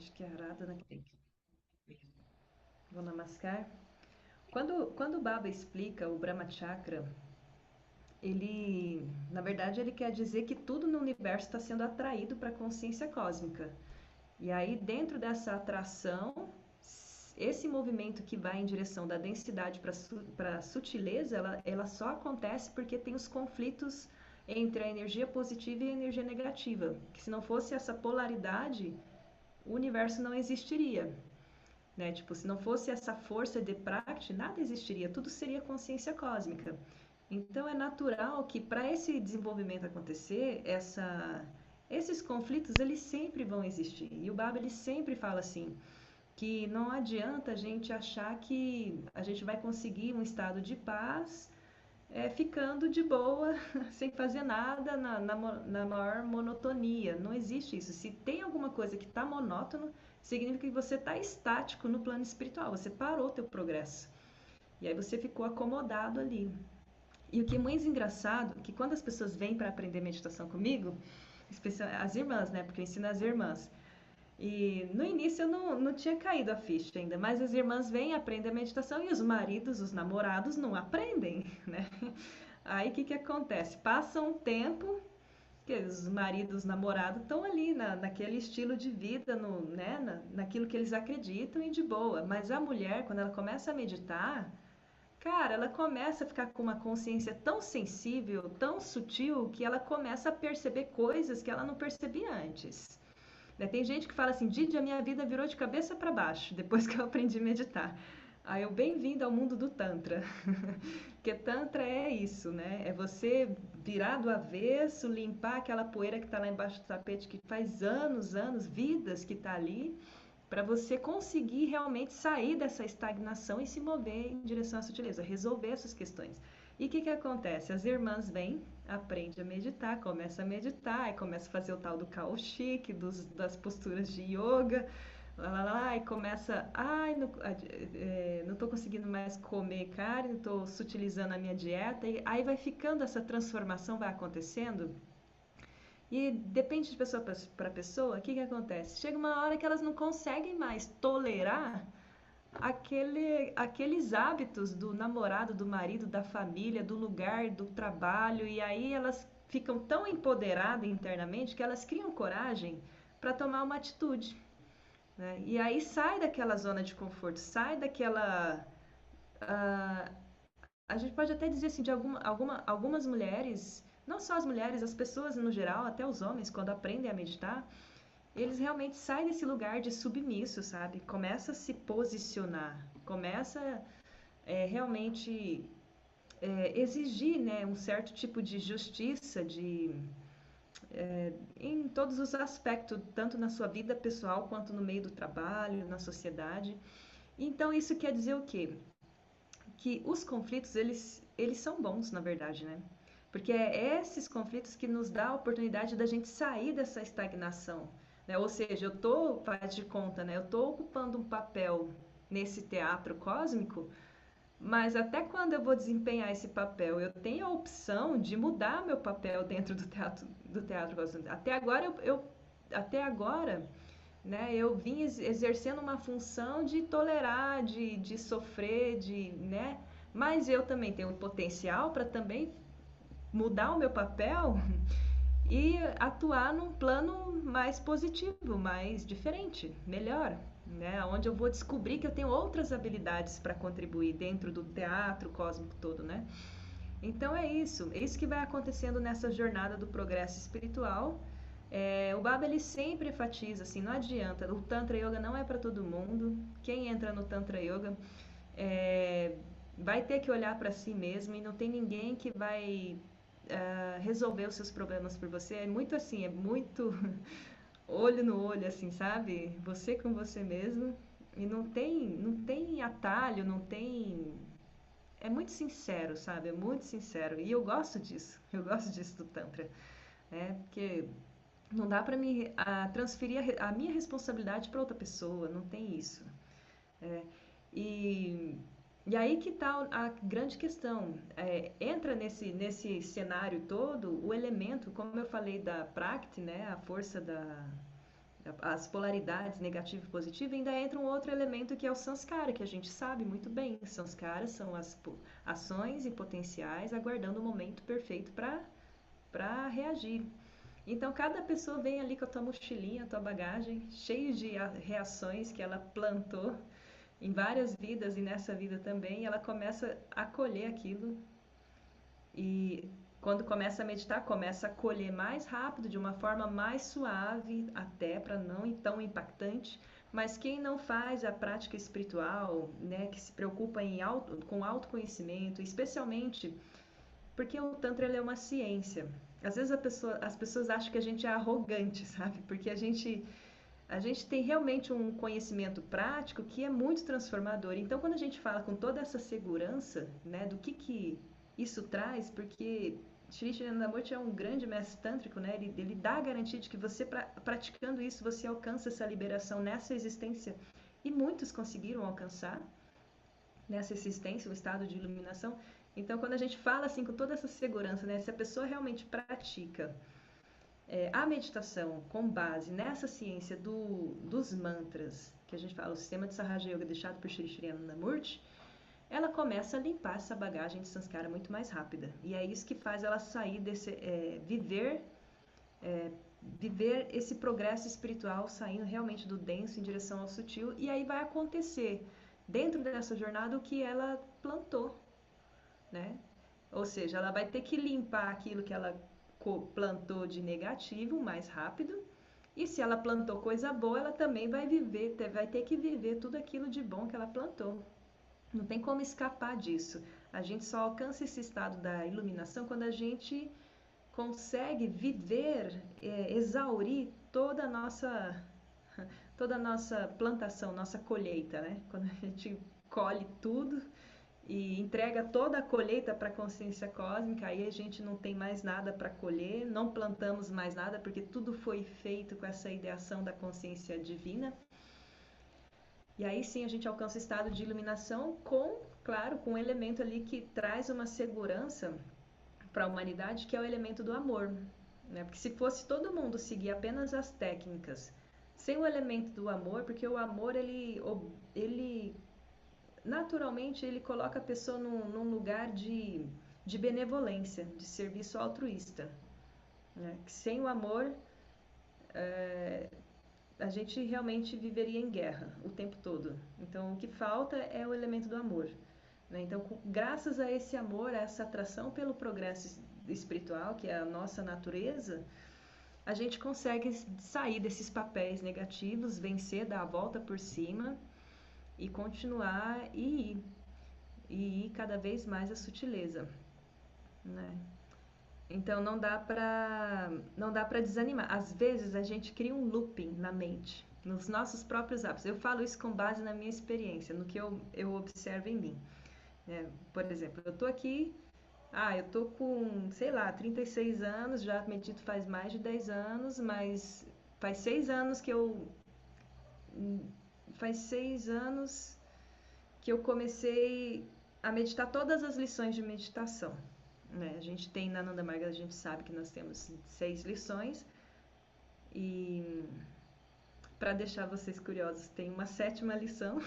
acho que é Aradhana que tem que. Vou Namaskar. Quando o Baba explica o Brahma Chakra, na verdade, ele quer dizer que tudo no universo está sendo atraído para a consciência cósmica. E aí, dentro dessa atração, esse movimento que vai em direção da densidade para a sutileza, ela só acontece porque tem os conflitos entre a energia positiva e a energia negativa. Que se não fosse essa polaridade, o universo não existiria. Né? Tipo, se não fosse essa força de Prakti, nada existiria, tudo seria consciência cósmica. Então é natural que para esse desenvolvimento acontecer, esses conflitos eles sempre vão existir. E o Baba ele sempre fala assim, que não adianta a gente achar que a gente vai conseguir um estado de paz ficando de boa, sem fazer nada, na maior monotonia. Não existe isso. Se tem alguma coisa que está monótono, significa que você está estático no plano espiritual, você parou o teu progresso. E aí você ficou acomodado ali. E o que é mais engraçado, que quando as pessoas vêm para aprender meditação comigo, as irmãs, né, porque eu ensino as irmãs, e no início eu não tinha caído a ficha ainda, mas as irmãs vêm, aprendem a meditação e os maridos, os namorados não aprendem, né? Aí o que que acontece? Passa um tempo que os maridos, os namorados estão ali naquele estilo de vida, né, naquilo que eles acreditam e de boa. Mas a mulher, quando ela começa a meditar, cara, ela começa a ficar com uma consciência tão sensível, tão sutil, que ela começa a perceber coisas que ela não percebia antes. Né? Tem gente que fala assim, Didi, a minha vida virou de cabeça para baixo depois que eu aprendi a meditar. Aí eu, bem-vindo ao mundo do Tantra. Porque Tantra é isso, né? É você virar do avesso, limpar aquela poeira que está lá embaixo do tapete, que faz anos, anos, vidas que está ali, para você conseguir realmente sair dessa estagnação e se mover em direção à sutileza, resolver essas questões. E o que que acontece? As irmãs vêm, aprendem a meditar, começam a meditar, e começam a fazer o tal do Kaushik, das posturas de yoga, lá, e começa, ai, não tô conseguindo mais comer carne, estou sutilizando a minha dieta, e aí vai ficando essa transformação, vai acontecendo, e depende de pessoa para pessoa, o que que acontece? Chega uma hora que elas não conseguem mais tolerar aqueles hábitos do namorado, do marido, da família, do lugar, do trabalho, e aí elas ficam tão empoderadas internamente que elas criam coragem para tomar uma atitude. Né? E aí sai daquela zona de conforto, sai daquela. ah, a gente pode até dizer assim, de algumas mulheres, não só as mulheres, as pessoas no geral, até os homens, quando aprendem a meditar, eles realmente saem desse lugar de submisso, sabe? Começa a se posicionar, começa realmente exigir, né, um certo tipo de justiça, em todos os aspectos, tanto na sua vida pessoal quanto no meio do trabalho, na sociedade. Então isso quer dizer o quê? Que os conflitos eles são bons, na verdade, né? Porque é esses conflitos que nos dá a oportunidade da gente sair dessa estagnação, né? Ou seja, faz de conta, né? Eu tô ocupando um papel nesse teatro cósmico, mas até quando eu vou desempenhar esse papel, eu tenho a opção de mudar meu papel dentro do teatro cósmico. Até agora, né, eu vim exercendo uma função de tolerar, de sofrer, né? Mas eu também tenho o potencial para também mudar o meu papel e atuar num plano mais positivo, mais diferente, melhor, né? Onde eu vou descobrir que eu tenho outras habilidades para contribuir dentro do teatro cósmico todo, né? Então é isso que vai acontecendo nessa jornada do progresso espiritual. O Baba ele sempre enfatiza assim, não adianta, o Tantra Yoga não é para todo mundo. Quem entra no Tantra Yoga é, vai ter que olhar para si mesmo e não tem ninguém que vai resolver os seus problemas por você. É muito assim, é muito olho no olho, assim, sabe? Você com você mesmo. E não tem atalho, não tem. É muito sincero, sabe? É muito sincero. E eu gosto disso. Eu gosto disso do Tantra. Né? Porque não dá para me transferir a minha responsabilidade para outra pessoa. Não tem isso. É, e, e aí que está a grande questão. Entra nesse cenário todo o elemento, como eu falei da Prakti, né? A força as polaridades negativa e positiva, ainda entra um outro elemento que é o samskara, que a gente sabe muito bem. Samskaras são as ações e potenciais aguardando o momento perfeito para reagir. Então, cada pessoa vem ali com a tua mochilinha, a tua bagagem, cheio de reações que ela plantou em várias vidas e nessa vida também, e ela começa a colher aquilo. E quando começa a meditar, começa a colher mais rápido, de uma forma mais suave, até para não ir tão impactante. Mas quem não faz a prática espiritual, né, que se preocupa com autoconhecimento, especialmente porque o Tantra ele é uma ciência. Às vezes as pessoas acham que a gente é arrogante, sabe? Porque a gente tem realmente um conhecimento prático que é muito transformador. Então, quando a gente fala com toda essa segurança, né, do que isso traz, porque Sri Srinivasana é um grande mestre tântrico, né? Ele dá a garantia de que você, praticando isso, você alcança essa liberação nessa existência. E muitos conseguiram alcançar nessa existência, o estado de iluminação. Então, quando a gente fala assim com toda essa segurança, né, se a pessoa realmente pratica a meditação com base nessa ciência dos mantras, que a gente fala, o sistema de Sahaja Yoga deixado por Sri Sri Anandamurti, ela começa a limpar essa bagagem de samskara muito mais rápida. E é isso que faz ela sair desse, viver esse progresso espiritual, saindo realmente do denso em direção ao sutil, e aí vai acontecer dentro dessa jornada o que ela plantou, né? Ou seja, ela vai ter que limpar aquilo que ela plantou de negativo mais rápido, e se ela plantou coisa boa, ela também vai ter que viver tudo aquilo de bom que ela plantou. Não tem como escapar disso. A gente só alcança esse estado da iluminação quando a gente consegue viver, exaurir toda a nossa plantação, nossa colheita, né? Quando a gente colhe tudo e entrega toda a colheita para a consciência cósmica, aí a gente não tem mais nada para colher, não plantamos mais nada, porque tudo foi feito com essa ideação da consciência divina. E aí sim a gente alcança o estado de iluminação claro, com um elemento ali que traz uma segurança para a humanidade, que é o elemento do amor, né? Porque se fosse todo mundo seguir apenas as técnicas, sem o elemento do amor, porque o amor, ele naturalmente, ele coloca a pessoa num lugar de benevolência, de serviço altruísta, né? Que sem o amor, a gente realmente viveria em guerra o tempo todo. Então, o que falta é o elemento do amor, né? Então, graças a esse amor, a essa atração pelo progresso espiritual, que é a nossa natureza, a gente consegue sair desses papéis negativos, vencer, dar a volta por cima e continuar e ir cada vez mais a sutileza, né? Então não dá para desanimar. Às vezes a gente cria um looping na mente, nos nossos próprios hábitos. Eu falo isso com base na minha experiência, no que eu observo em mim. Por exemplo, eu tô aqui, eu tô com, sei lá, 36 anos, já medito faz mais de 10 anos, mas faz 6 anos que eu comecei a meditar todas as lições de meditação, né? A gente tem na Ananda Marga, a gente sabe que nós temos 6 lições, e para deixar vocês curiosos, tem uma 7ª lição,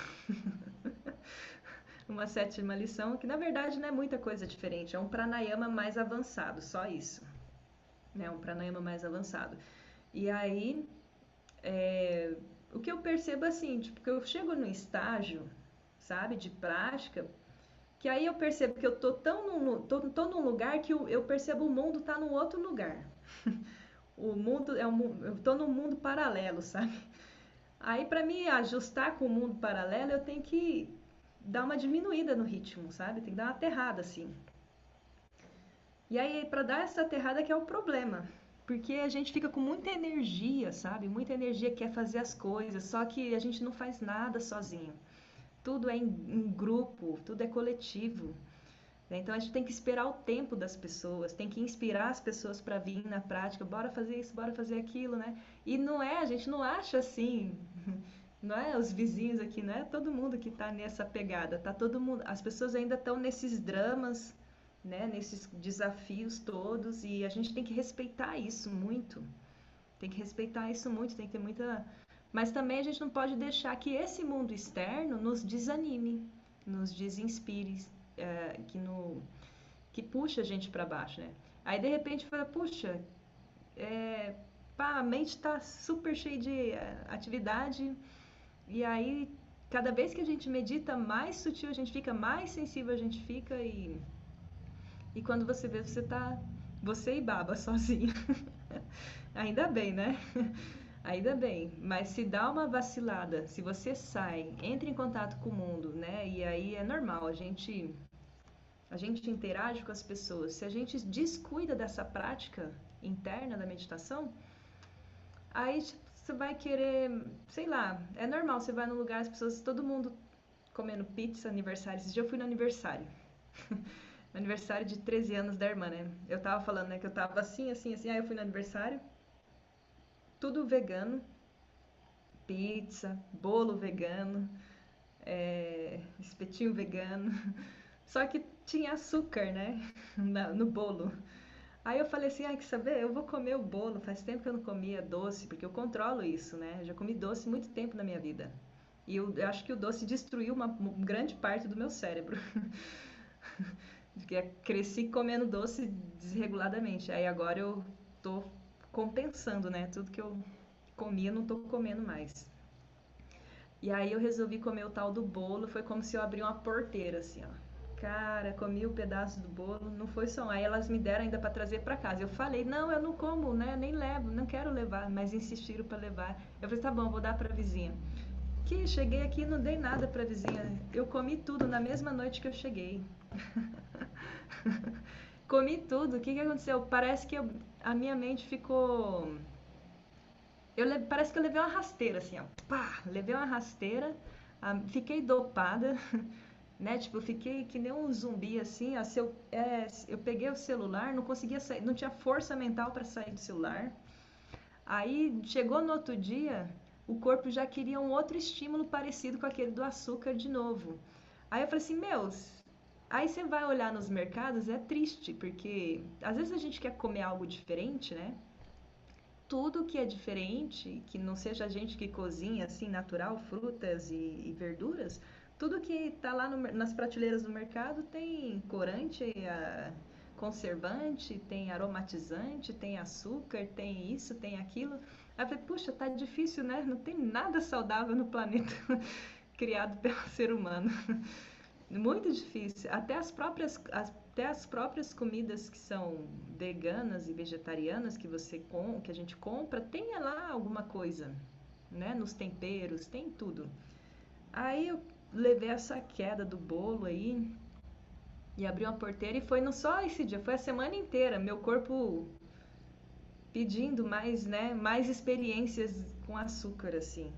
uma 7ª lição que na verdade não é muita coisa diferente, é um pranayama mais avançado, só isso, né? Um pranayama mais avançado. E aí, o que eu percebo assim, tipo, que eu chego no estágio, sabe, de prática, que aí eu percebo que eu tô num lugar que eu percebo o mundo tá num outro lugar. O mundo eu tô num mundo paralelo, sabe? Aí para me ajustar com o mundo paralelo, eu tenho que dar uma diminuída no ritmo, sabe? Tem que dar uma aterrada assim. E aí para dar essa aterrada que é o problema, porque a gente fica com muita energia, sabe? Muita energia, quer fazer as coisas, só que a gente não faz nada sozinho. Tudo é em grupo, tudo é coletivo. Então a gente tem que esperar o tempo das pessoas, tem que inspirar as pessoas para vir na prática, bora fazer isso, bora fazer aquilo, né? E não é, a gente não acha assim, não é os vizinhos aqui, não é todo mundo que está nessa pegada, tá todo mundo, as pessoas ainda estão nesses dramas, né? Nesses desafios todos, e a gente tem que respeitar isso muito, Tem que respeitar isso muito, tem que ter muita. Mas também a gente não pode deixar que esse mundo externo nos desanime, nos desinspire, que, no, que puxa a gente para baixo, né? Aí de repente fala, puxa, pá, a mente está super cheia de atividade, e aí cada vez que a gente medita, mais sutil a gente fica, mais sensível a gente fica, e quando você vê, você e baba sozinho. Ainda bem, né? Ainda bem, mas se dá uma vacilada, se você sai, entra em contato com o mundo, né? E aí é normal, a gente interage com as pessoas. Se a gente descuida dessa prática interna da meditação, aí tipo, você vai querer, sei lá, é normal, você vai num lugar, as pessoas, todo mundo comendo pizza, aniversário. Esse dia eu fui no aniversário. Aniversário de 13 anos da irmã, né? Eu tava falando, né, que eu tava assim, assim, assim, aí eu fui no aniversário, tudo vegano, pizza, bolo vegano, espetinho vegano, só que tinha açúcar, né, no bolo. Aí eu falei assim, ai, quer saber? Eu vou comer o bolo. Faz tempo que eu não comia doce, porque eu controlo isso, né? Eu já comi doce muito tempo na minha vida. E eu acho que o doce destruiu uma grande parte do meu cérebro. Porque cresci comendo doce desreguladamente. Aí agora eu tô compensando, né? Tudo que eu comia, eu não tô comendo mais. E aí eu resolvi comer o tal do bolo, foi como se eu abri uma porteira, assim, ó. Cara, comi o pedaço do bolo, não foi só um. Aí elas me deram ainda para trazer para casa. Eu falei, não, eu não como, né? Nem levo, não quero levar, mas insistiram para levar. Eu falei, tá bom, vou dar para a vizinha. Que cheguei aqui e não dei nada para a vizinha. Eu comi tudo na mesma noite que eu cheguei. Comi tudo. O que que aconteceu? Parece que a minha mente ficou. Parece que eu levei uma rasteira, assim, ó. Pá! Levei uma rasteira, fiquei dopada, né? Tipo, eu fiquei que nem um zumbi, assim, ó. Eu peguei o celular, não conseguia sair, não tinha força mental para sair do celular. Aí chegou no outro dia, o corpo já queria um outro estímulo parecido com aquele do açúcar de novo. Aí eu falei assim, meus. Aí você vai olhar nos mercados, é triste, porque às vezes a gente quer comer algo diferente, né? Tudo que é diferente, que não seja a gente que cozinha assim, natural, frutas e verduras, tudo que está lá nas prateleiras do mercado tem corante, conservante, tem aromatizante, tem açúcar, tem isso, tem aquilo. Aí eu falei, puxa, tá difícil, né? Não tem nada saudável no planeta criado pelo ser humano. Muito difícil. Até as próprias comidas que são veganas e vegetarianas que a gente compra, tem lá alguma coisa, né? Nos temperos, tem tudo. Aí eu levei essa queda do bolo aí e abri uma porteira e foi não só esse dia, foi a semana inteira, meu corpo pedindo mais, né, mais experiências com açúcar assim.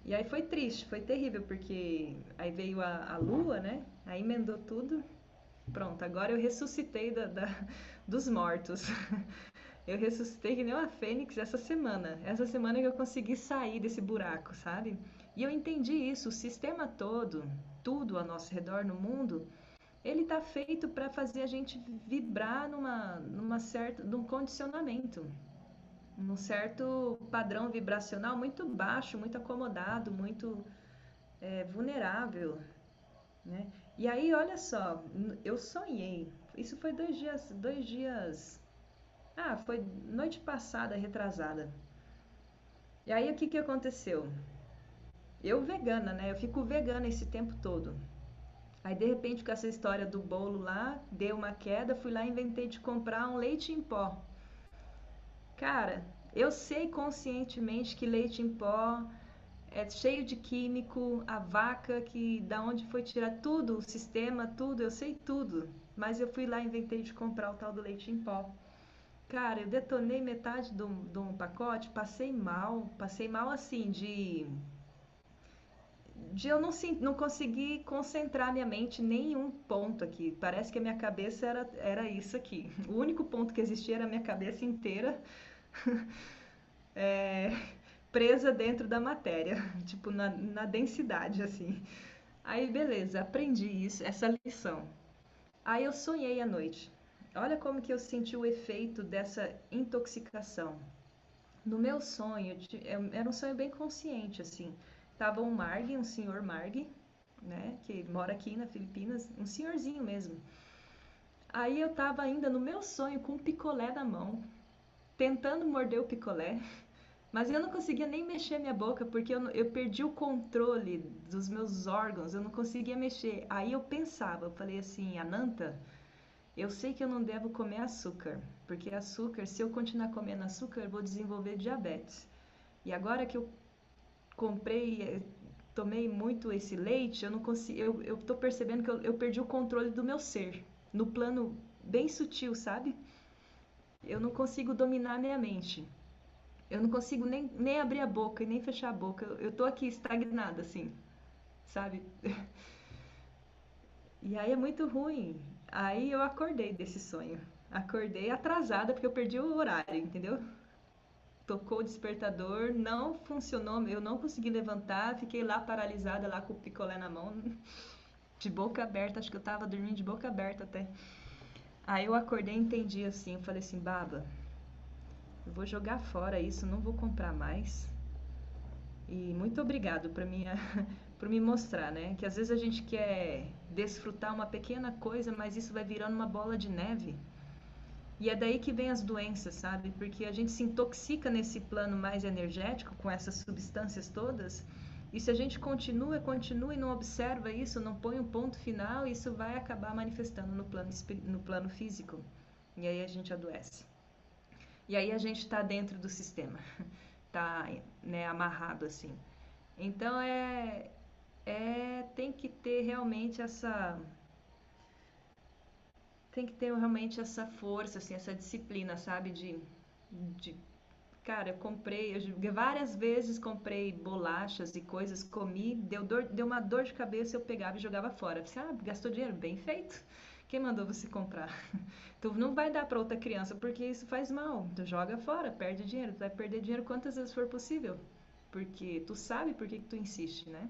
E aí foi triste, foi terrível, porque aí veio a lua, né? Aí emendou tudo. Pronto, agora eu ressuscitei dos mortos. Eu ressuscitei que nem uma fênix essa semana. Essa semana que eu consegui sair desse buraco, sabe? E eu entendi isso. O sistema todo, tudo ao nosso redor no mundo, ele tá feito para fazer a gente vibrar num condicionamento, num certo padrão vibracional muito baixo, muito acomodado, muito vulnerável, né? E aí, olha só, eu sonhei. Isso foi 2 dias. Foi noite passada, retrasada. E aí, o que que aconteceu? Eu vegana, né? Eu fico vegana esse tempo todo. Aí, de repente, com essa história do bolo lá, deu uma queda, fui lá e inventei de comprar um leite em pó. Cara, eu sei conscientemente que leite em pó é cheio de químico, a vaca que da onde foi tirar tudo, o sistema, tudo, eu sei tudo. Mas eu fui lá e inventei de comprar o tal do leite em pó. Cara, eu detonei metade de um pacote, passei mal assim, de eu não conseguir concentrar minha mente em nenhum ponto aqui. Parece que a minha cabeça era isso aqui. O único ponto que existia era a minha cabeça inteira. É, presa dentro da matéria, tipo na densidade, assim. Aí, beleza, aprendi isso, essa lição. Aí eu sonhei à noite. Olha como que eu senti o efeito dessa intoxicação. No meu sonho, era um sonho bem consciente, assim. Tava um Marg, um senhor Marg, né, que mora aqui na Filipinas, um senhorzinho mesmo. Aí eu tava ainda no meu sonho com um picolé na mão, tentando morder o picolé, mas eu não conseguia nem mexer minha boca porque eu perdi o controle dos meus órgãos, eu não conseguia mexer. Aí eu pensava, eu falei assim, Ananta, eu sei que eu não devo comer açúcar, porque açúcar, se eu continuar comendo açúcar, eu vou desenvolver diabetes. E agora que eu comprei, tomei muito esse leite, eu não consigo, eu tô percebendo que eu perdi o controle do meu ser, no plano bem sutil, sabe? Eu não consigo dominar a minha mente. Eu não consigo nem abrir a boca e nem fechar a boca. Eu tô aqui estagnada, assim, sabe? E aí é muito ruim. Aí eu acordei desse sonho. Acordei atrasada porque eu perdi o horário, entendeu? Tocou o despertador, não funcionou, eu não consegui levantar, fiquei lá paralisada, lá com o picolé na mão, de boca aberta, acho que eu tava dormindo de boca aberta até. Aí eu acordei e entendi assim, eu falei assim, Baba, eu vou jogar fora isso, não vou comprar mais. E muito obrigado por me mostrar, né? Que às vezes a gente quer desfrutar uma pequena coisa, mas isso vai virando uma bola de neve. E é daí que vem as doenças, sabe? Porque a gente se intoxica nesse plano mais energético com essas substâncias todas. E se a gente continua e não observa isso, não põe um ponto final, isso vai acabar manifestando no plano físico. E aí a gente adoece. E aí a gente está dentro do sistema, tá, né, amarrado assim. Então tem que ter realmente essa força, assim, essa disciplina, sabe, de cara, várias vezes comprei bolachas e coisas, comi, deu uma dor de cabeça, eu pegava e jogava fora. Pensei, gastou dinheiro? Bem feito. Quem mandou você comprar? Tu não vai dar para outra criança porque isso faz mal. Tu joga fora, perde dinheiro. Tu vai perder dinheiro quantas vezes for possível. Porque tu sabe por que tu insiste, né?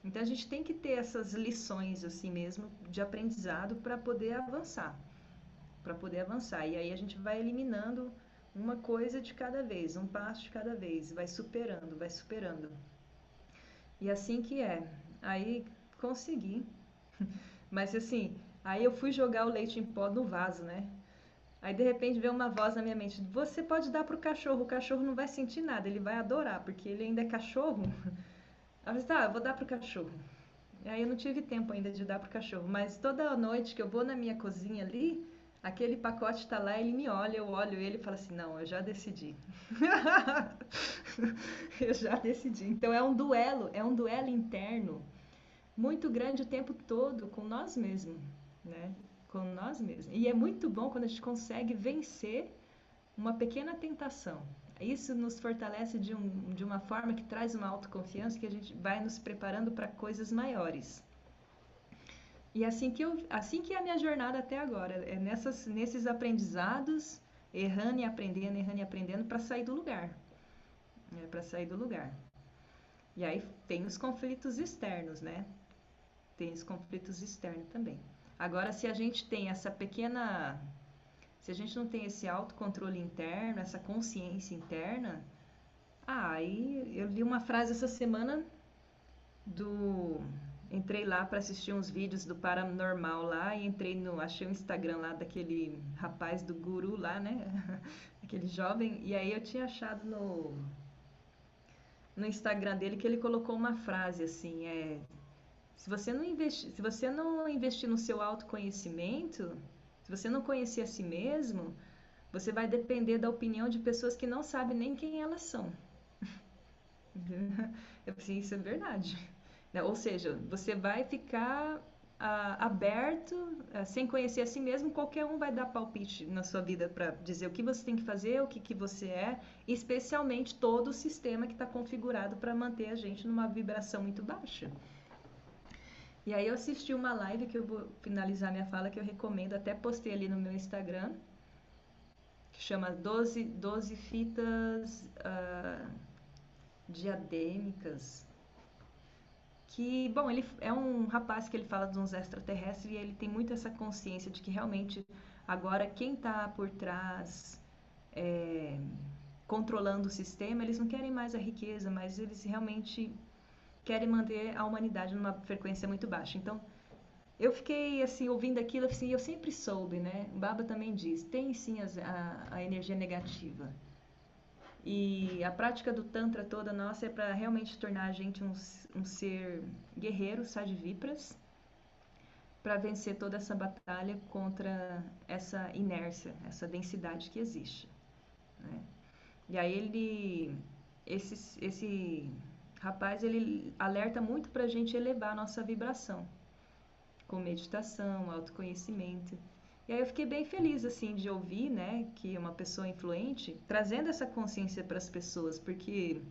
Então a gente tem que ter essas lições assim mesmo de aprendizado para poder avançar, E aí a gente vai eliminando uma coisa de cada vez, um passo de cada vez, vai superando, vai superando. E assim que é. Aí consegui. Mas assim, aí eu fui jogar o leite em pó no vaso, né? Aí de repente veio uma voz na minha mente: você pode dar pro cachorro, o cachorro não vai sentir nada, ele vai adorar, porque ele ainda é cachorro. Aí eu falei: tá, eu vou dar pro cachorro. E aí eu não tive tempo ainda de dar pro cachorro, mas toda noite que eu vou na minha cozinha ali, aquele pacote tá lá, ele me olha, eu olho ele e falo assim: não, eu já decidi. Eu já decidi. Então é um duelo interno muito grande o tempo todo com nós mesmos, né? Com nós mesmos. E é muito bom quando a gente consegue vencer uma pequena tentação. Isso nos fortalece de uma forma que traz uma autoconfiança que a gente vai nos preparando para coisas maiores. E assim que é a minha jornada até agora, é nesses aprendizados, errando e aprendendo para sair do lugar, para sair do lugar. E aí tem os conflitos externos, né? Tem os conflitos externos também. Agora, se a gente não tem esse autocontrole interno, essa consciência interna, aí eu li uma frase essa semana do entrei lá para assistir uns vídeos do Paranormal lá e achei o Instagram lá daquele rapaz do guru lá, né? Aquele jovem, e aí eu tinha achado no Instagram dele que ele colocou uma frase assim, se você não investir no seu autoconhecimento, se você não conhecer a si mesmo, você vai depender da opinião de pessoas que não sabem nem quem elas são. Eu pensei, isso é verdade. Né? Ou seja, você vai ficar aberto, sem conhecer a si mesmo, qualquer um vai dar palpite na sua vida para dizer o que você tem que fazer, o que você é, especialmente todo o sistema que está configurado para manter a gente numa vibração muito baixa. E aí eu assisti uma live que eu vou finalizar minha fala, que eu recomendo, até postei ali no meu Instagram, que chama 12 fitas diadêmicas, que, bom, ele é um rapaz que ele fala de uns extraterrestres e ele tem muito essa consciência de que realmente agora quem está por trás controlando o sistema, eles não querem mais a riqueza, mas eles realmente querem manter a humanidade numa frequência muito baixa. Então, eu fiquei assim, ouvindo aquilo, assim, eu sempre soube, né? O Baba também diz, tem sim a energia negativa. E a prática do Tantra toda nossa é para realmente tornar a gente um ser guerreiro, sadivipras, para vencer toda essa batalha contra essa inércia, essa densidade que existe, né? E aí esse rapaz, ele alerta muito para a gente elevar a nossa vibração, com meditação, autoconhecimento. E aí eu fiquei bem feliz, assim, de ouvir, né, que uma pessoa influente trazendo essa consciência para as pessoas, porque,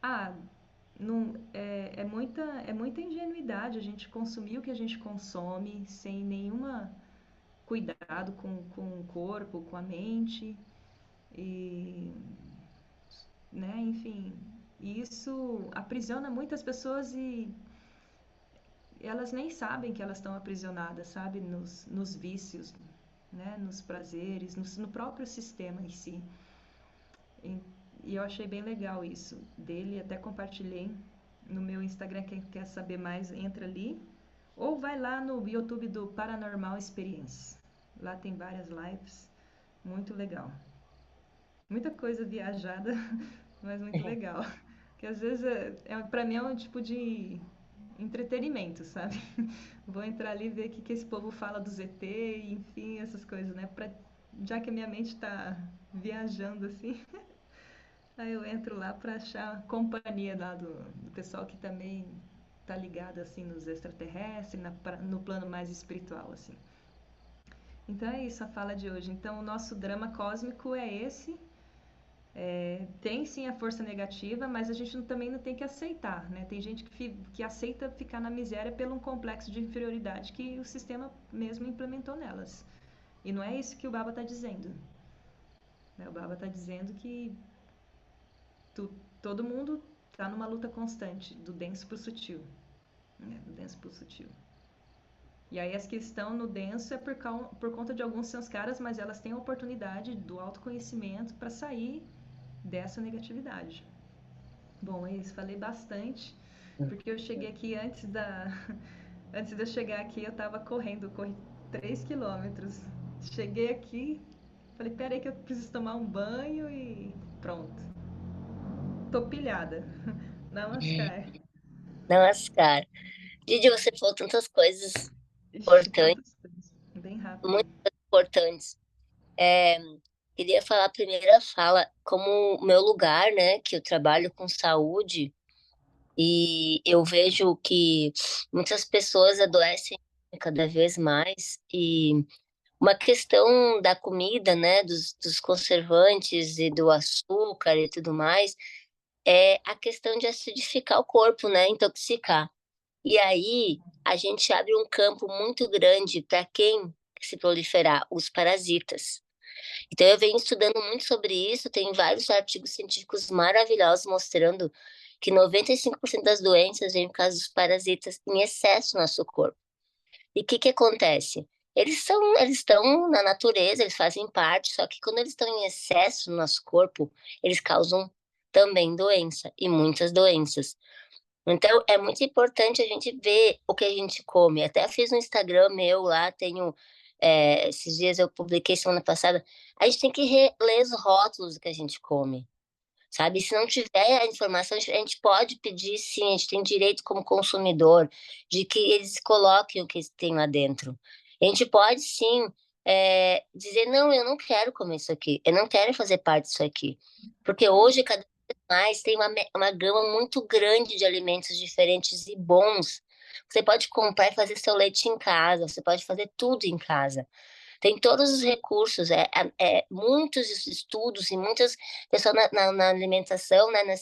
ah, não, é muita ingenuidade a gente consumir o que a gente consome sem nenhuma cuidado com o corpo, com a mente, e, né, enfim, isso aprisiona muitas pessoas e elas nem sabem que elas estão aprisionadas, sabe, nos vícios, né, nos prazeres, no próprio sistema em si. E, e eu achei bem legal isso dele, até compartilhei no meu Instagram. Quem quer saber mais, entra ali. Ou vai lá no YouTube do Paranormal Experience. Lá tem várias lives. Muito legal. Muita coisa viajada, mas muito legal. Que às vezes, pra mim, é um tipo de entretenimento, sabe? Vou entrar ali e ver o que esse povo fala do ZT, enfim, essas coisas, né? Já que a minha mente tá viajando assim, aí eu entro lá pra achar companhia lá do pessoal que também tá ligado assim nos extraterrestres, no plano mais espiritual, assim. Então é isso a fala de hoje. Então o nosso drama cósmico é esse. Tem sim a força negativa, mas a gente também não tem que aceitar, né? Tem gente que aceita ficar na miséria pelo um complexo de inferioridade que o sistema mesmo implementou nelas. E não é isso que o Baba está dizendo, né? O Baba está dizendo que todo mundo está numa luta constante, do denso para o sutil, né? Do denso para o sutil. E aí as que estão no denso é por conta de alguns caras, mas elas têm a oportunidade do autoconhecimento para sair dessa negatividade. Bom, é isso, falei bastante, porque eu cheguei aqui antes de eu chegar aqui eu tava corri 3 quilômetros. Cheguei aqui, falei, peraí que eu preciso tomar um banho e pronto. Tô pilhada. Namaskar. Namaskar. Didi, você falou tantas coisas Ixi, tá importantes, bastante. Bem rápido. muito importantes. É, queria falar a primeira fala, como o meu lugar, né, que eu trabalho com saúde, e eu vejo que muitas pessoas adoecem cada vez mais, e uma questão da comida, né, dos conservantes e do açúcar e tudo mais, é a questão de acidificar o corpo, né, intoxicar. E aí a gente abre um campo muito grande para quem se proliferar, os parasitas. Então eu venho estudando muito sobre isso, tem vários artigos científicos maravilhosos mostrando que 95% das doenças vêm por causa dos parasitas em excesso no nosso corpo. E o que que acontece? Eles estão na natureza, eles fazem parte, só que quando eles estão em excesso no nosso corpo, eles causam também doença, e muitas doenças. Então, é muito importante a gente ver o que a gente come. Até fiz no Instagram meu lá, tenho. Esses dias eu publiquei semana passada. A gente tem que ler os rótulos do que a gente come, sabe? Se não tiver a informação, a gente pode pedir, sim, a gente tem direito como consumidor de que eles coloquem o que tem lá dentro. A gente pode, sim, dizer: não, eu não quero comer isso aqui, eu não quero fazer parte disso aqui. Porque hoje, cada vez mais, tem uma gama muito grande de alimentos diferentes e bons. Você pode comprar e fazer seu leite em casa, você pode fazer tudo em casa. Tem todos os recursos, muitos estudos e muitas pessoas na alimentação, né, na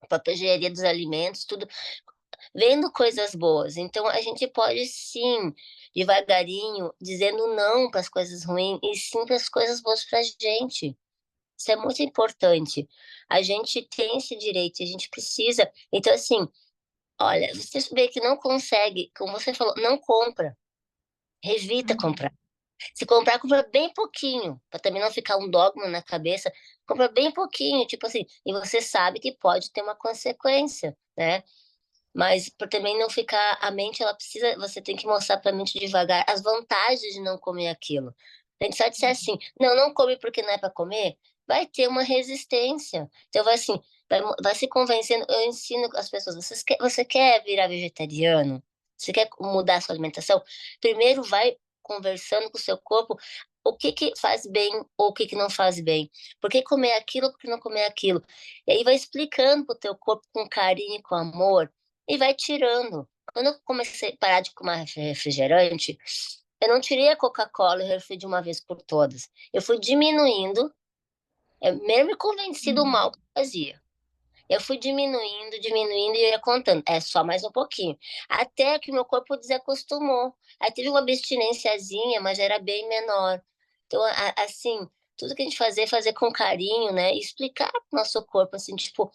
própria engenharia dos alimentos, tudo, vendo coisas boas. Então, a gente pode, sim, devagarinho, dizendo não para as coisas ruins e sim para as coisas boas para a gente. Isso é muito importante. A gente tem esse direito, a gente precisa. Então, assim, olha, você vê que não consegue, como você falou, não compra, evita Uhum. comprar. Se comprar, compra bem pouquinho, para também não ficar um dogma na cabeça. Compra bem pouquinho, tipo assim, e você sabe que pode ter uma consequência, né? Mas para também não ficar, a mente, ela precisa, você tem que mostrar para a mente devagar as vantagens de não comer aquilo. A gente só disser assim, não, não come porque não é para comer, vai ter uma resistência. Então vai assim, vai se convencendo. Eu ensino as pessoas, você quer virar vegetariano? Você quer mudar a sua alimentação? Primeiro vai conversando com o seu corpo o que que faz bem ou o que que não faz bem. Por que comer aquilo, por que não comer aquilo? E aí vai explicando para o teu corpo com carinho e com amor e vai tirando. Quando eu comecei a parar de tomar refrigerante, eu não tirei a Coca-Cola e o refri de uma vez por todas. Eu fui diminuindo, mesmo me convenci do mal Uhum. que eu fazia. Eu fui diminuindo, diminuindo e eu ia contando. É só mais um pouquinho. Até que o meu corpo desacostumou. Aí teve uma abstinênciazinha, mas era bem menor. Então, assim, tudo que a gente fazer, fazer com carinho, né? E explicar pro nosso corpo, assim, tipo,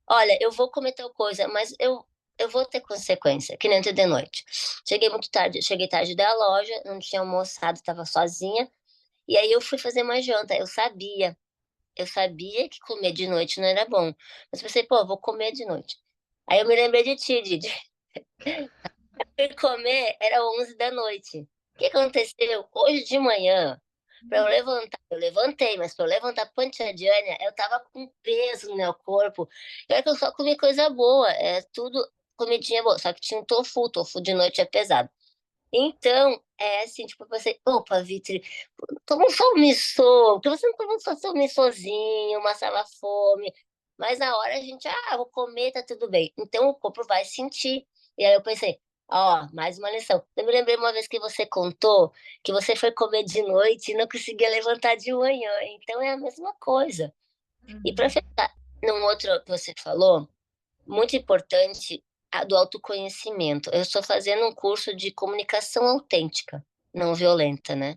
olha, eu vou comer tal coisa, mas eu vou ter consequência, que nem ontem de noite. Cheguei muito tarde, cheguei tarde da loja, não tinha almoçado, estava sozinha, e aí eu fui fazer uma janta. Eu sabia que comer de noite não era bom, mas pensei, pô, vou comer de noite. Aí eu me lembrei de ti, Didi. Fui comer, era 11 da noite. O que aconteceu? Hoje de manhã, para eu levantar, eu levantei, mas para eu levantar Pantiadiana, eu tava com peso no meu corpo. E olha que eu só comi coisa boa, é tudo comidinha boa, só que tinha um tofu de noite é pesado. Então, é assim, tipo, eu pensei, opa, Vitri, toma só um missô, porque você não toma só um missôzinho, uma fome. Mas na hora a gente, vou comer, tá tudo bem. Então o corpo vai sentir. E aí eu pensei, ó, mais uma lição. Eu me lembrei uma vez que você contou que você foi comer de noite e não conseguia levantar de manhã. Então é a mesma coisa. E para Uhum. ficar num outro que você falou, muito importante a do autoconhecimento. Eu estou fazendo um curso de comunicação autêntica, não violenta, né?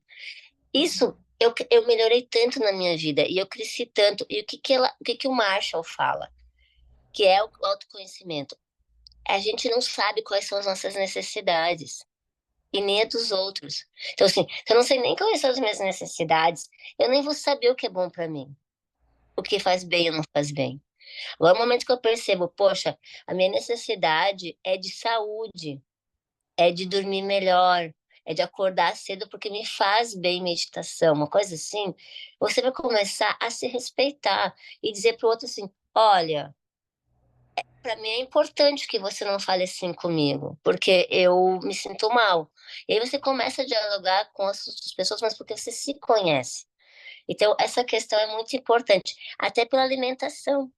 Isso eu melhorei tanto na minha vida e eu cresci tanto. E o que que o Marshall fala? Que é o autoconhecimento. A gente não sabe quais são as nossas necessidades e nem a dos outros. Então, assim, se eu não sei nem quais são as minhas necessidades, eu nem vou saber o que é bom para mim, o que faz bem ou não faz bem. Agora, no momento que eu percebo, poxa, a minha necessidade é de saúde, é de dormir melhor, é de acordar cedo porque me faz bem meditação, uma coisa assim, você vai começar a se respeitar e dizer para o outro assim: olha, para mim é importante que você não fale assim comigo, porque eu me sinto mal. E aí você começa a dialogar com as outras pessoas, mas porque você se conhece. Então, essa questão é muito importante, até pela alimentação.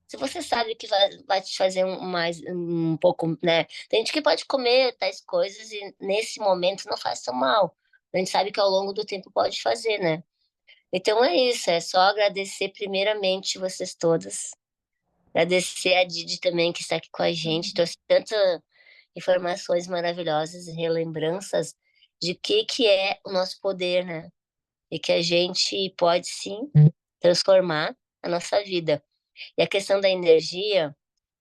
Se você sabe que vai te fazer um pouco, né? Tem gente que pode comer tais coisas e nesse momento não faz tão mal. A gente sabe que ao longo do tempo pode fazer, né? Então é isso, é só agradecer primeiramente vocês todas. Agradecer a Didi também que está aqui com a gente, Uhum. trouxe tantas informações maravilhosas e relembranças de que é o nosso poder, né? E que a gente pode sim transformar a nossa vida. E a questão da energia,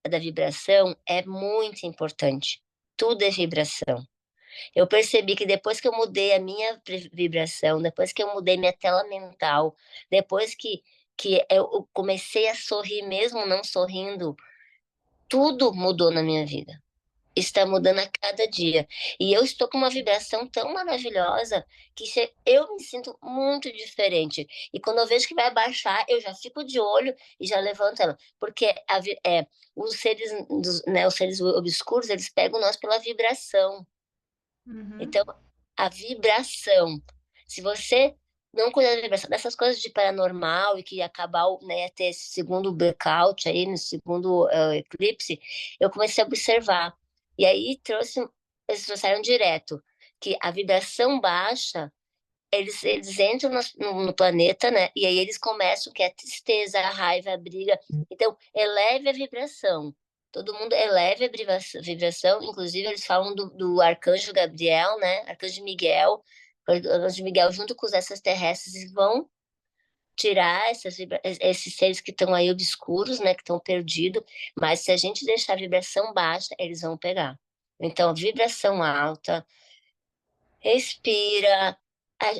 da vibração, é muito importante. Tudo é vibração. Eu percebi que depois que eu mudei a minha vibração, depois que eu mudei minha tela mental, depois que eu comecei a sorrir mesmo não sorrindo, tudo mudou na minha vida. Está mudando a cada dia. E eu estou com uma vibração tão maravilhosa que eu me sinto muito diferente. E quando eu vejo que vai baixar, eu já fico de olho e já levanto ela. Porque os seres, né, os seres obscuros, eles pegam nós pela vibração. Uhum. Então, a vibração. Se você não cuidar da vibração, dessas coisas de paranormal e que ia acabar, né, ia ter esse segundo blackout aí, no segundo eclipse, eu comecei a observar. E aí eles trouxeram direto que a vibração baixa, eles entram no planeta, né? E aí eles começam, que é a tristeza, a raiva, a briga. Então, eleve a vibração. Todo mundo eleve a vibração. Inclusive, eles falam do arcanjo Gabriel, né? Arcanjo Miguel. O arcanjo Miguel, junto com os extraterrestres, vão tirar esses seres que estão aí obscuros, né? Que estão perdidos. Mas se a gente deixar a vibração baixa, eles vão pegar. Então, vibração alta, respira,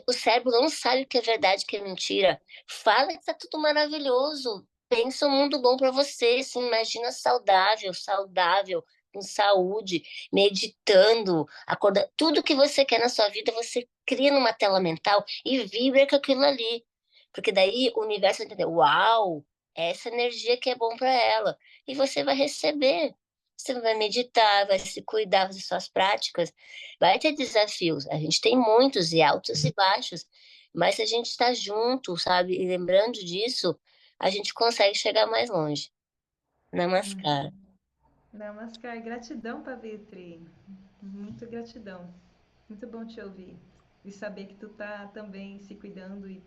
o cérebro não sabe o que é verdade, o que é mentira. Fala que tá tudo maravilhoso. Pensa um mundo bom para você, se imagina saudável, saudável, com saúde, meditando, acordando. Tudo que você quer na sua vida, você cria numa tela mental e vibra com aquilo ali. Porque daí o universo vai entender, uau, essa energia que é bom para ela. E você vai receber. Você vai meditar, vai se cuidar, fazer suas práticas. Vai ter desafios, a gente tem muitos e altos e baixos, mas se a gente está junto, sabe, e lembrando disso, a gente consegue chegar mais longe. Namaskar. Namaskar, gratidão, Pavitri. Muito gratidão. Muito bom te ouvir. E saber que tu tá também se cuidando e,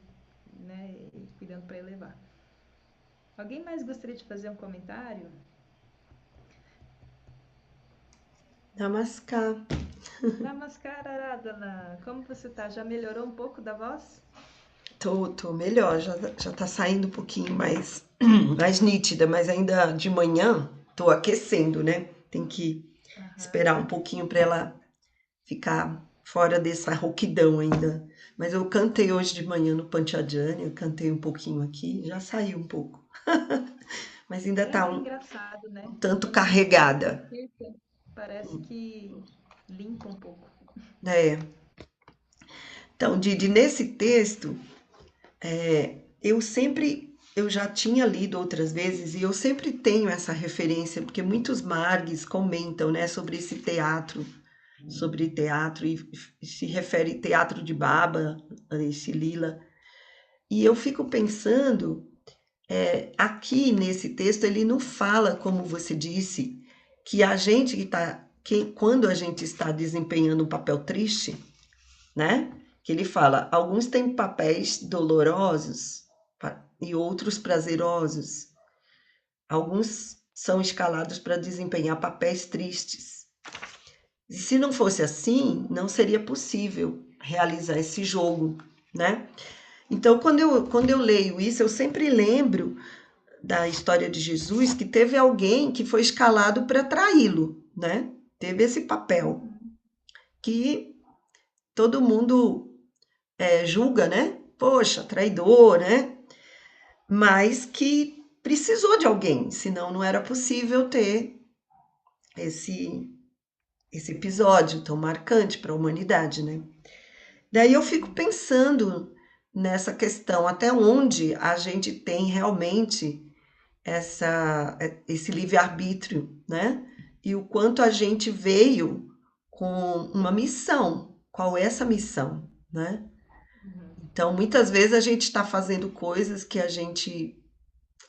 né, e cuidando para elevar. Alguém mais gostaria de fazer um comentário? Namaskar. Namaskar, Aradhana. Como você tá? Já melhorou um pouco da voz? Tô melhor, já tá saindo um pouquinho mais nítida, mas ainda de manhã tô aquecendo, né? Tem que esperar um pouquinho para ela ficar fora dessa rouquidão ainda. Mas eu cantei hoje de manhã no Panchajani, eu cantei um pouquinho aqui, já saiu um pouco. Mas ainda tá É um engraçado, né? tanto Quando a gente faz o carregada. kirtan, parece que limpa um pouco. É. Então, Didi, nesse texto, eu já tinha lido outras vezes e eu sempre tenho essa referência, porque muitos margues comentam, né, sobre teatro e se refere teatro de baba, a esse lila. E eu fico pensando, aqui nesse texto ele não fala, como você disse, que a gente que quando a gente está desempenhando um papel triste, né? Que ele fala, alguns têm papéis dolorosos e outros prazerosos. Alguns são escalados para desempenhar papéis tristes. E se não fosse assim, não seria possível realizar esse jogo, né? Então, quando eu leio isso, eu sempre lembro da história de Jesus que teve alguém que foi escalado para traí-lo, né? Teve esse papel que todo mundo julga, né? Poxa, traidor, né? Mas que precisou de alguém, senão não era possível ter esse, esse episódio tão marcante para a humanidade, né? Daí eu fico pensando nessa questão, até onde a gente tem realmente esse livre-arbítrio, né? E o quanto a gente veio com uma missão. Qual é essa missão, né? Então, muitas vezes a gente está fazendo coisas que a gente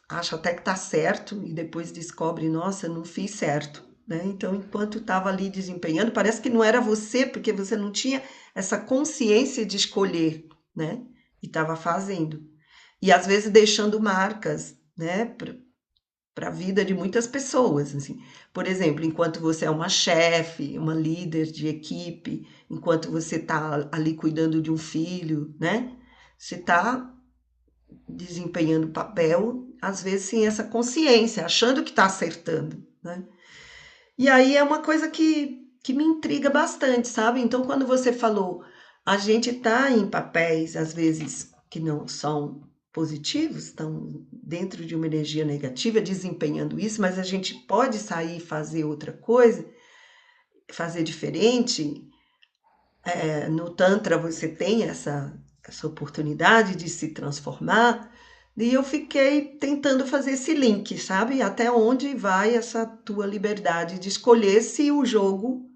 acha até que está certo e depois descobre, nossa, não fiz certo, né? Então, enquanto estava ali desempenhando, parece que não era você, porque você não tinha essa consciência de escolher, né? E estava fazendo. E às vezes deixando marcas, né? Para a vida de muitas pessoas, assim. Por exemplo, enquanto você é uma chefe, uma líder de equipe, enquanto você está ali cuidando de um filho, né? Você está desempenhando papel, às vezes sem essa consciência, achando que está acertando, né? E aí é uma coisa que me intriga bastante, sabe? Então, quando você falou, a gente está em papéis, às vezes, que não são positivos, estão dentro de uma energia negativa, desempenhando isso, mas a gente pode sair e fazer outra coisa, fazer diferente. No Tantra você tem essa oportunidade de se transformar, e eu fiquei tentando fazer esse link, sabe? Até onde vai essa tua liberdade de escolher se o jogo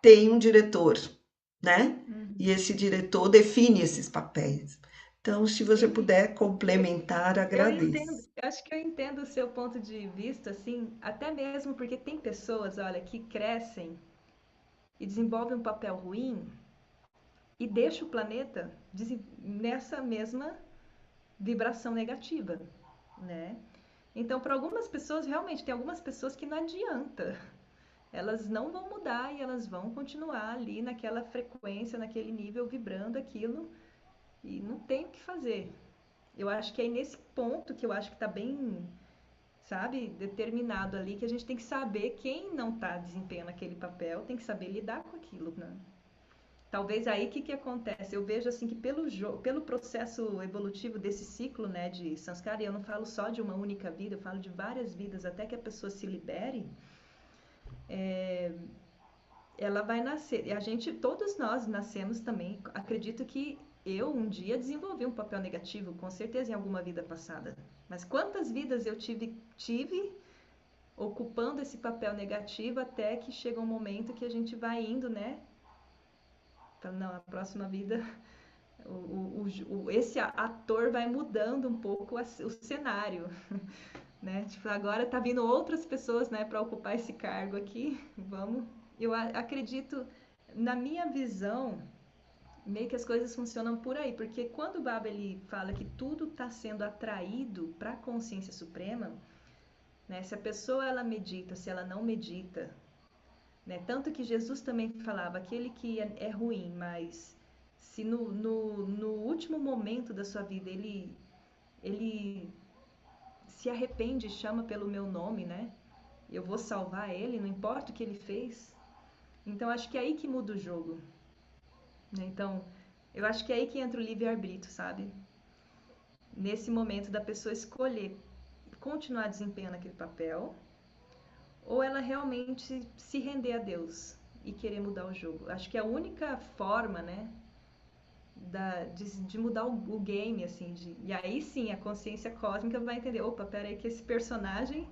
tem um diretor, né? E esse diretor define esses papéis. Então, se você Sim. puder complementar, Eu entendo, agradeço. eu acho que eu entendo o seu ponto de vista, assim, até mesmo porque tem pessoas, olha, que crescem e desenvolvem um papel ruim e deixam o planeta nessa mesma vibração negativa, né? Então, para algumas pessoas, realmente, tem algumas pessoas que não adianta. Elas não vão mudar e elas vão continuar ali naquela frequência, naquele nível, vibrando aquilo e não tem o que fazer. Eu acho que é nesse ponto que eu acho que está bem, sabe, determinado ali, que a gente tem que saber quem não está desempenhando aquele papel, tem que saber lidar com aquilo, né? talvez aí que acontece? Eu vejo assim que pelo processo evolutivo desse ciclo, né, de samskara, e eu não falo só de uma única vida, eu falo de várias vidas até que a pessoa se libere, ela vai nascer. E a gente, todos nós nascemos também. Acredito que eu um dia desenvolvi um papel negativo, com certeza em alguma vida passada. Mas quantas vidas eu tive ocupando esse papel negativo até que chega um momento que a gente vai indo, né? Então, não, a próxima vida, esse ator vai mudando um pouco o cenário, né? Tipo, agora tá vindo outras pessoas, né, para ocupar esse cargo aqui. Vamos. Eu acredito, na minha visão, meio que as coisas funcionam por aí, porque quando o Baba ele fala que tudo está sendo atraído para a consciência suprema, né? Se a pessoa ela medita, se ela não medita, né? Tanto que Jesus também falava, aquele que é ruim, mas se no último momento da sua vida ele se arrepende, chama pelo meu nome, né? Eu vou salvar ele, não importa o que ele fez. Então acho que é aí que muda o jogo, né? Então eu acho que é aí que entra o livre-arbítrio, sabe? Nesse momento da pessoa escolher continuar desempenhando aquele papel ou ela realmente se render a Deus e querer mudar o jogo. Acho que é a única forma, né, de mudar o game, assim, e aí sim a consciência cósmica vai entender, opa, peraí que esse personagem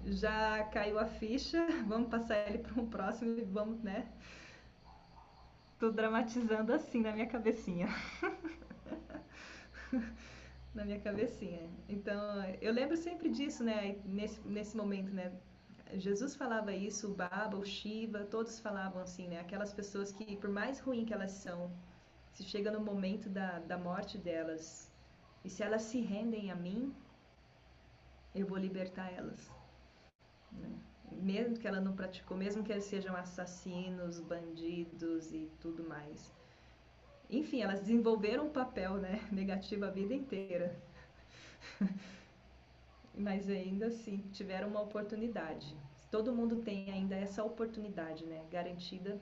já caiu a ficha, vamos passar ele para um próximo e vamos, né? Tô dramatizando assim na minha cabecinha. Na minha cabecinha. Então, eu lembro sempre disso, né? Nesse momento, né? Jesus falava isso, o Baba, o Shiva, todos falavam assim, né? Aquelas pessoas que, por mais ruim que elas são, se chega no momento da morte delas, e se elas se rendem a mim, eu vou libertar elas. Né? Mesmo que ela não praticou, mesmo que eles sejam assassinos, bandidos e tudo mais. Enfim, elas desenvolveram um papel, né, negativo a vida inteira. Mas ainda assim, tiveram uma oportunidade. Todo mundo tem ainda essa oportunidade, né, garantida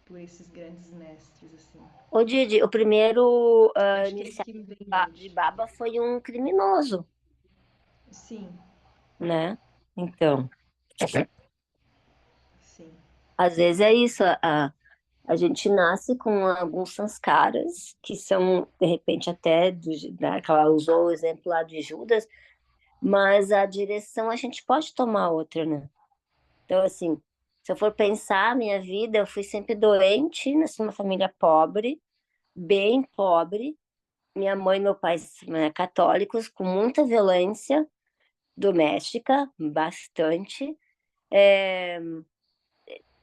por esses grandes mestres, assim. Ô, Didi, o primeiro Acho que é isso iniciado que me vem em de mente. Baba foi um criminoso, Sim, né? Então, sim. às vezes é isso, a gente nasce com alguns sanskaras, que são, de repente, até, né, que ela usou o exemplo lá de Judas, mas a direção a gente pode tomar outra, né? Então, assim, se eu for pensar, minha vida, eu fui sempre doente, nasci numa família pobre, bem pobre, minha mãe e meu pai, né, católicos, com muita violência doméstica, bastante, é,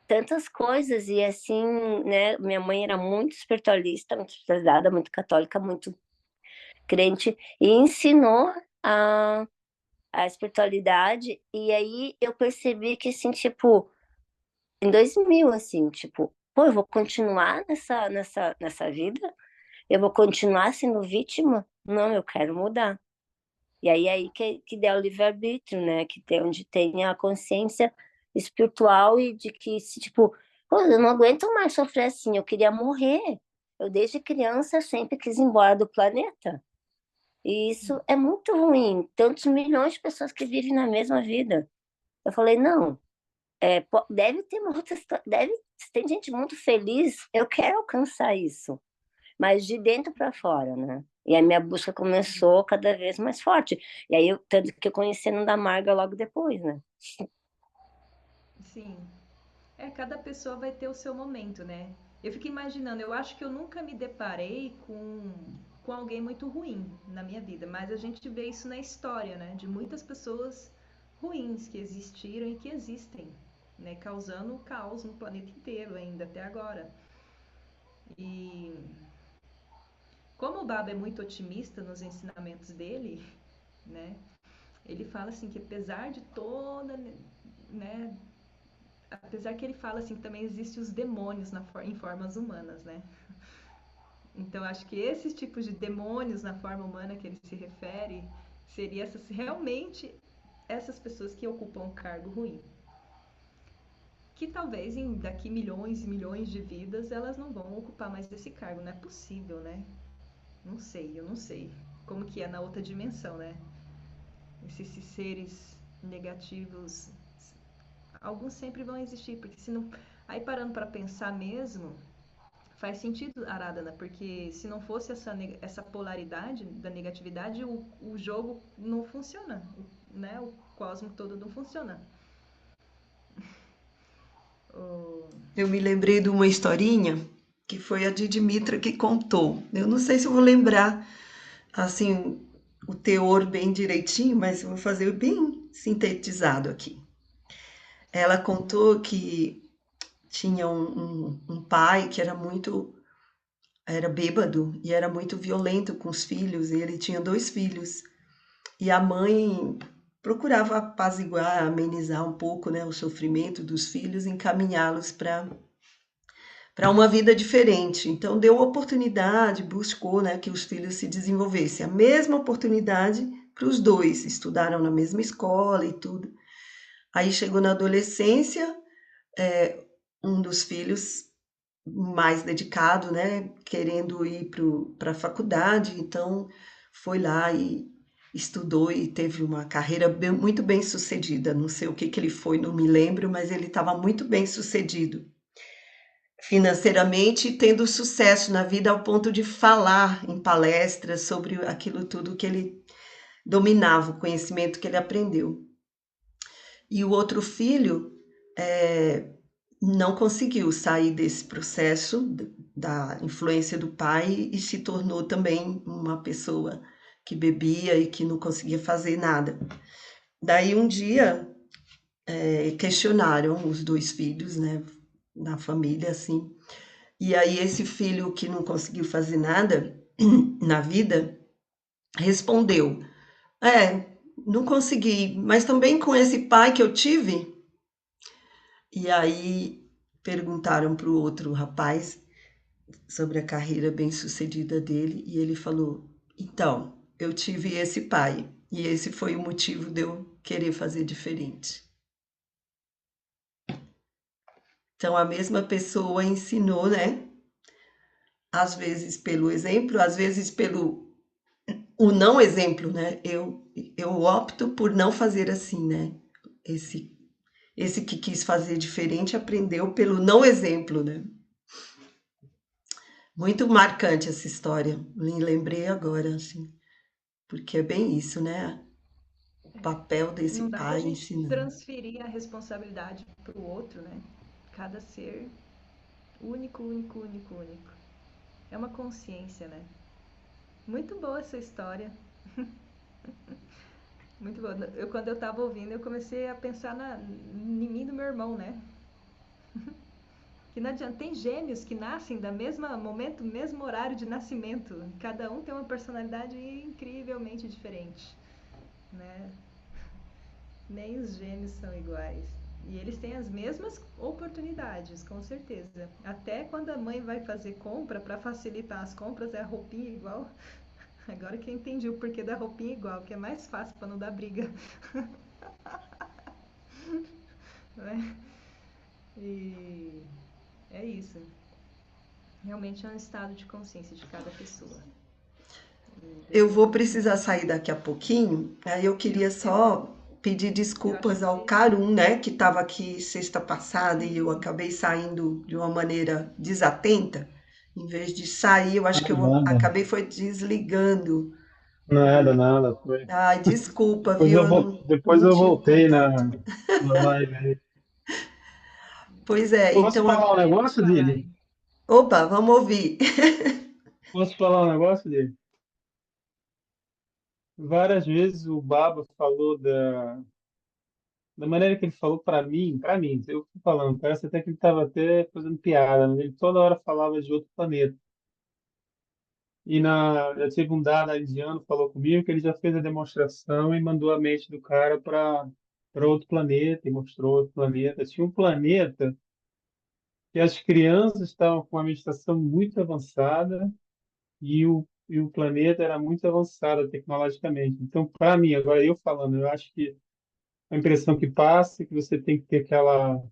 tantas coisas, e assim, né, minha mãe era muito espiritualista, muito espiritualizada, muito católica, muito crente, e ensinou a, a espiritualidade, e aí eu percebi que, assim, tipo, em 2000, assim, tipo, pô, eu vou continuar nessa vida? Eu vou continuar sendo vítima? Não, eu quero mudar. E aí que dá o livre-arbítrio, né? Que tem onde tem a consciência espiritual e de que, se, tipo, pô, eu não aguento mais sofrer assim, eu queria morrer. Eu, desde criança, sempre quis ir embora do planeta. E isso é muito ruim. Tantos milhões de pessoas que vivem na mesma vida. Eu falei, não, deve ter uma outra história, deve, se tem gente muito feliz, eu quero alcançar isso, mas de dentro para fora, né? E a minha busca começou cada vez mais forte. E aí, tanto que eu conheci a Nanda Marga logo depois, né? Sim. Cada pessoa vai ter o seu momento, né? Eu fico imaginando, eu acho que eu nunca me deparei com alguém muito ruim na minha vida, mas a gente vê isso na história, né? De muitas pessoas ruins que existiram e que existem, né? Causando caos no planeta inteiro ainda até agora. E como o Baba é muito otimista nos ensinamentos dele, né? Ele fala assim que apesar de toda, né, apesar que ele fala assim que também existem os demônios em formas humanas, né? Então acho que esses tipos de demônios na forma humana que ele se refere seria realmente essas pessoas que ocupam um cargo ruim. que talvez daqui milhões e milhões de vidas elas não vão ocupar mais esse cargo. Não é possível, né? Não sei, eu não sei. Como que é na outra dimensão, né? Esses seres negativos, alguns sempre vão existir, porque se não... Aí parando para pensar mesmo, faz sentido, Aradhana, porque se não fosse essa polaridade da negatividade, o jogo não funciona, né? O cosmo todo não funciona. Eu me lembrei de uma historinha que foi a de Dimitra que contou. Eu não sei se eu vou lembrar assim o teor bem direitinho, mas eu vou fazer bem sintetizado aqui. Ela contou que tinha um pai que era bêbado e era muito violento com os filhos, e ele tinha 2 filhos. E a mãe procurava apaziguar, amenizar um pouco, né, o sofrimento dos filhos, encaminhá-los para uma vida diferente. Então deu oportunidade, buscou, né, que os filhos se desenvolvessem. A mesma oportunidade para os dois, estudaram na mesma escola e tudo. Aí chegou na adolescência, um dos filhos mais dedicado, né, querendo ir para a faculdade, então foi lá e estudou e teve uma carreira muito bem sucedida. Não sei o que ele foi, não me lembro, mas ele estava muito bem sucedido financeiramente, tendo sucesso na vida ao ponto de falar em palestras sobre aquilo tudo que ele dominava, o conhecimento que ele aprendeu. E o outro filho não conseguiu sair desse processo da influência do pai e se tornou também uma pessoa que bebia e que não conseguia fazer nada. Daí um dia questionaram os 2 filhos, né, na família, assim. E aí esse filho que não conseguiu fazer nada na vida respondeu: não consegui, mas também com esse pai que eu tive. E aí perguntaram para o outro rapaz sobre a carreira bem-sucedida dele e ele falou: então, eu tive esse pai e esse foi o motivo de eu querer fazer diferente. Então, a mesma pessoa ensinou, né? Às vezes pelo exemplo, às vezes pelo o não exemplo, né? Eu opto por não fazer assim, né? Esse que quis fazer diferente aprendeu pelo não exemplo, né? Muito marcante essa história. Me lembrei agora, assim, porque é bem isso, né? O papel desse Não dá pra pai gente ensinando. transferir a responsabilidade pro outro, né? Cada ser único, único, único, único. É uma consciência, né? Muito boa essa história. Muito boa. Quando eu tava ouvindo, eu comecei a pensar em mim e do meu irmão, né? Que não adianta. Tem gêmeos que nascem da mesma momento, mesmo horário de nascimento. Cada um tem uma personalidade incrivelmente diferente, né? Nem os gêmeos são iguais. E eles têm as mesmas oportunidades, com certeza. Até quando a mãe vai fazer compra, para facilitar as compras, é a roupinha igual. Agora que eu entendi o porquê da roupinha igual, que é mais fácil para não dar briga. Né? E é isso. Realmente é um estado de consciência de cada pessoa. Eu vou precisar sair daqui a pouquinho, aí eu queria Eu, só pedir eu acho desculpas ao que Carum, né, que estava aqui sexta passada e eu acabei saindo de uma maneira desatenta. Em vez de sair, eu acho que eu Nada, acabei foi desligando. nada. Foi. Ai, desculpa, Depois viu? eu, Eu depois não eu tive voltei contato. na live aí. Pois é, Posso então, falar um podemos negócio falar. dele? opa, vamos ouvir. Posso falar um negócio dele? Várias vezes o Baba falou da maneira que ele falou para mim, eu fui falando, parece até que ele estava até fazendo piada, mas ele toda hora falava de outro planeta. Já tive um dado indiano que falou comigo que ele já fez a demonstração e mandou a mente do cara para outro planeta e mostrou outro planeta. Tinha um planeta que as crianças estavam com uma meditação muito avançada e o planeta era muito avançado tecnologicamente. Então, para mim, agora eu falando, eu acho que a impressão que passa é que você tem que ter aquela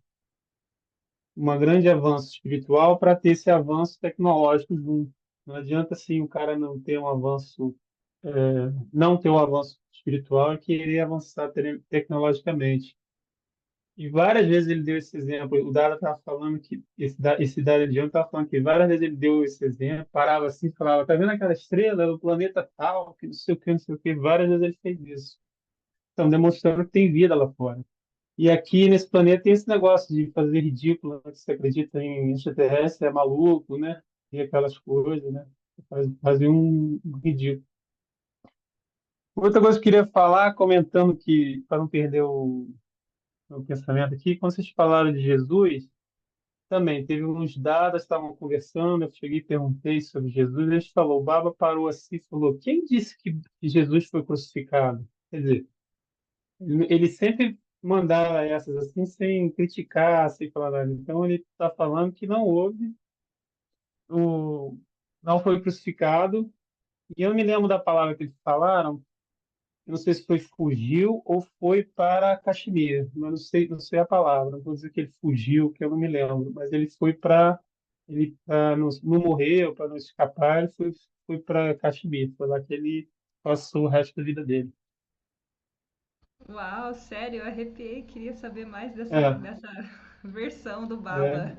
um grande avanço espiritual para ter esse avanço tecnológico junto. Não adianta assim o cara não ter um avanço, não ter um avanço espiritual e querer avançar tecnologicamente. E várias vezes ele deu esse exemplo. O Dada estava falando que esse Dada de estava falando que várias vezes ele deu esse exemplo, parava assim, e falava, tá vendo aquela estrela, o planeta tal, que não sei o que, não sei o que. Várias vezes ele fez isso. Então, demonstrando que tem vida lá fora. E aqui nesse planeta tem esse negócio de fazer ridículo, né? Que você acredita em extraterrestre, é maluco, né? E aquelas coisas, né? Fazer um ridículo. Outra coisa que eu queria falar, comentando que, para não perder o pensamento aqui, quando vocês falaram de Jesus, também teve uns dados, estavam conversando, eu cheguei e perguntei sobre Jesus, eles falou, o Baba parou assim e falou, quem disse que Jesus foi crucificado? Quer dizer, ele sempre mandava essas assim, sem criticar, sem falar nada. Então ele está falando que não houve, o, não foi crucificado. E eu não me lembro da palavra que eles falaram. Eu não sei se foi fugiu ou foi para Caxemir. Mas não sei a palavra. Não vou dizer que ele fugiu, que eu não me lembro. Mas ele foi para ele pra não morrer, para não escapar, ele foi para Caxemir. Foi lá que ele passou o resto da vida dele. Uau, sério, eu arrepiei, queria saber mais É, dessa versão do é. Baba.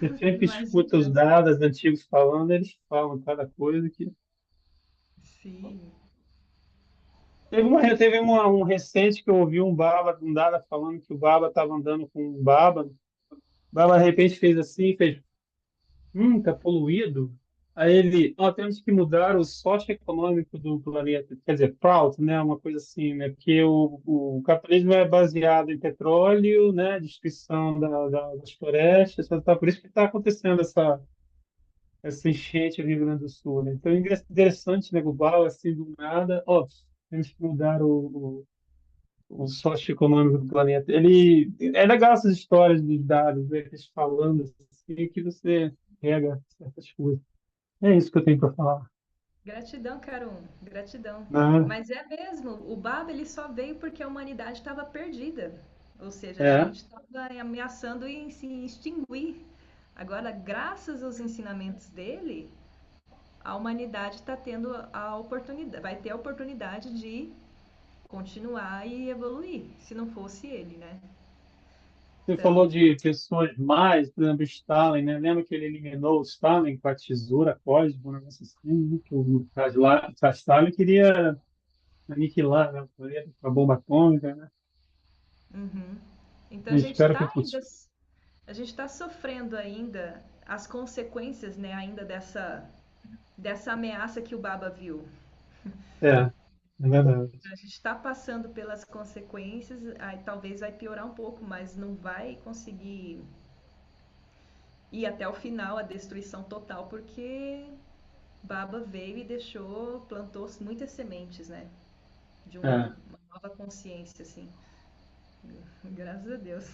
Você sempre escuta os Imagina. dados antigos falando, eles falam cada coisa que. Sim. Teve um recente que eu ouvi um Dada falando que o Baba estava andando com um Baba. O Baba de repente fez assim, fez, tá poluído. Aí ele, temos que mudar o socioeconômico do planeta. Quer dizer, proud, né? Uma coisa assim, né? Porque o capitalismo é baseado em petróleo, né? Destruição das florestas. Tá, por isso que está acontecendo essa enchente no Rio Grande do Sul, né? Então, é interessante, né? Global, assim, do nada, temos que mudar o socioeconômico do planeta. É legal essas histórias dos dados, né? Eles falando assim, que você pega certas coisas. É isso que eu tenho para falar. Gratidão, Carum, gratidão. Né? Mas é mesmo, o Baba ele só veio porque a humanidade estava perdida. Ou seja, a É, gente estava ameaçando em se extinguir. Agora, graças aos ensinamentos dele, a humanidade está tendo a oportunidade, vai ter a oportunidade de continuar e evoluir, se não fosse ele, né? você falou Então, de pessoas mais, por exemplo, Stalin, né? Lembra que ele eliminou o Stalin com a tesoura cósmica, um negócio assim, né? Que o Stalin queria aniquilar, né, o planeta com a bomba atômica, né? uhum. Então Eu espero que o Putin. a gente está sofrendo ainda as consequências, né, ainda dessa ameaça que o Baba viu. É verdade. A gente está passando pelas consequências, aí talvez vai piorar um pouco, mas não vai conseguir ir até o final, a destruição total, porque Baba veio e deixou, plantou muitas sementes, né? De É. uma nova consciência, assim. Graças a Deus.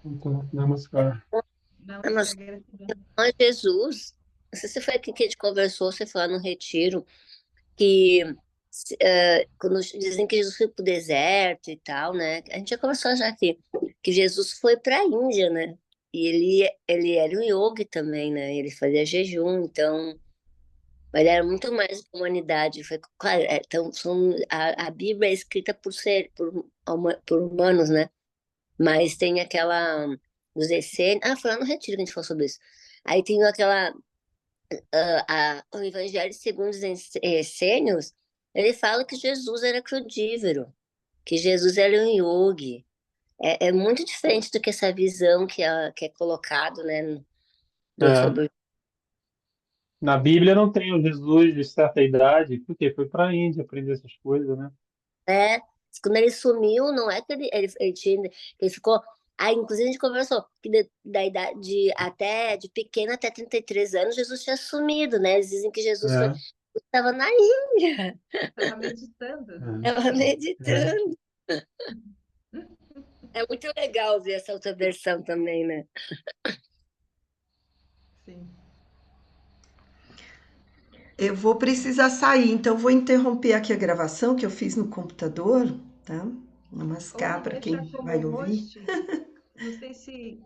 Então, namaskar. Não, É, mas que mas gratidão. com Jesus, não sei se foi aqui que a gente conversou, você foi lá no retiro, que quando dizem que Jesus foi pro deserto e tal, né? A gente já conversou já aqui, que Jesus foi para a Índia, né? E ele era um yogi também, né? Ele fazia jejum, então, mas ele era muito mais da humanidade. Foi, claro, então, a Bíblia é escrita por humanos, né? Mas tem aquela dos essênios. Foi lá no retiro que a gente falou sobre isso. Aí tem aquela o Evangelho segundo os essênios, ele fala que Jesus era crudívero, que Jesus era um yogi. É muito diferente do que essa visão que é colocado, né, É. sobre. Na Bíblia não tem o Jesus de certa idade, porque foi para a Índia aprender essas coisas, né? É, quando ele sumiu, não é que ele ficou. Aí, inclusive, a gente conversou que da idade até de pequeno até 33 anos, Jesus tinha sumido, né? Eles dizem que Jesus É, estava na Índia, Estava meditando. estava é. meditando. É muito legal ver essa outra versão também, né? Sim. Eu vou precisar sair, então vou interromper aqui a gravação que eu fiz no computador, tá? Vou Ou mascar me para deixar quem como vai ouvir. host, não sei se